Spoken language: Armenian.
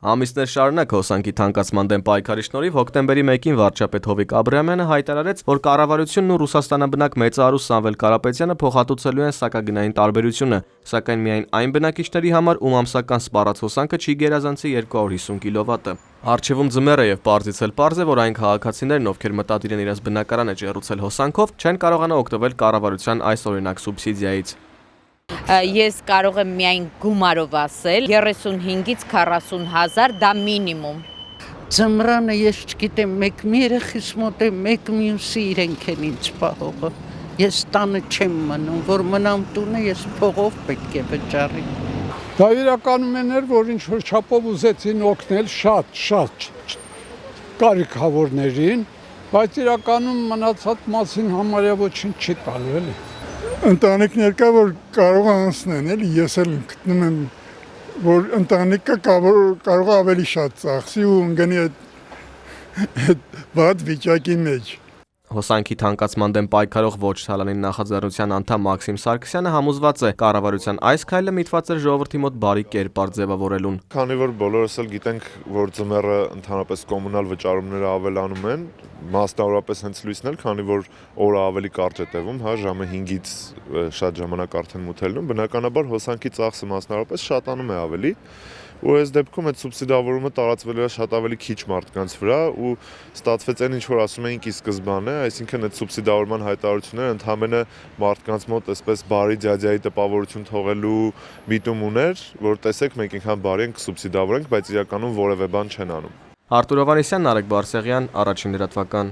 Ամիսներ շարունակ հոսանքի թանկացման դեմ պայքարի շնորհիվ հոկտեմբերի 1-ին վարչապետ Հովիկ Աբրահամյանը հայտարարեց, որ կառավարությունն ու Ռուսաստանաբնակ մեծահարուստ Սամվել Կարապետյանը փոխհատուցելու են սակագնային տարբերությունը, սակայն միայն այն բնակիչների համար, ում ամսական սպառած հոսանքը չի գերազանցի 250 կՎտ-ը։ Առջևում ձմեռ է եւ պարզից էլ պարզ է, որ այն քաղաքացիներն, ովքեր մտադիր են իրենց բնակարանը ջեռուցել հոսանքով, չեն կարողանա օգտվել կառավարության այս օրինակ սուբսիդիայից։ Ես կարող եմ միայն գումարով ասել 35-ից 40 հազար, դա մինիմում։ Ձմռանը ես չգիտեմ, մեկ երեխիս մոտ է, մեկ մյուսի իրենք են ինձ պահողը։ Ես տանը չեմ մնում, որ մնամ տունը, ես փողով պետք է վճարի։ Դա իրականում էր, որ ինչ-որ չափով ուզեցին օգնել շատ կարիքավորներին, բայց իրականում մնացած մասին համարյա ոչինչ չի տալու էլի։ Ընտանիքներ կա, որ կարող անցնեն, էլի ես էլ գտնում եմ, որ ընտանիքը կարող ավելի շատ ծախսի ու ընկնի այդ վատ վիճակի մեջ։ Հոսանքի թանկացման դեմ պայքարող ոչ թալանին նախաձեռնության անդամ Մաքսիմ Սարգսյանը համոզված է, կառավարության այս քայլը միտված էր ժողովրդի մոտ բարի կերպար ձևավորելուն։ Քանի որ բոլորս էլ գիտենք, որ ձմեռը ընդհանրապես կոմունալ վճարումները ավելանում են, մասնավորապես հենց լույսն էլ, քանի որ օրը ավելի կարճ է տևում, ժամը 5-ից շատ ժամանակ արդեն մութելնում, բնականաբար հոսանքի ծախսը մասնավորապես շատանում է ավելի, ու այս դեպքում այդ սուբսիդավորումը տարածվել է շատ ավելի քիչ մարդկանց վրա ու ստացվեց այն, ինչ որ ասում էինք ի սկզբանե, այսինքն այդ սուբսիդավորման հայտարարությունները ընդհանրապես մարդկանց մոտ այսպես բարի ձյաձյայի տպավորություն թողելու միտում ուներ, որ տեսեք մենք ինքան բարի ենք սուբսիդավորենք, բայց իրականում որևէ բան չեն անում։ Արտուր Հովհաննիսյան, Նարեկ Բարսեղյան, Առաջին լրատվական։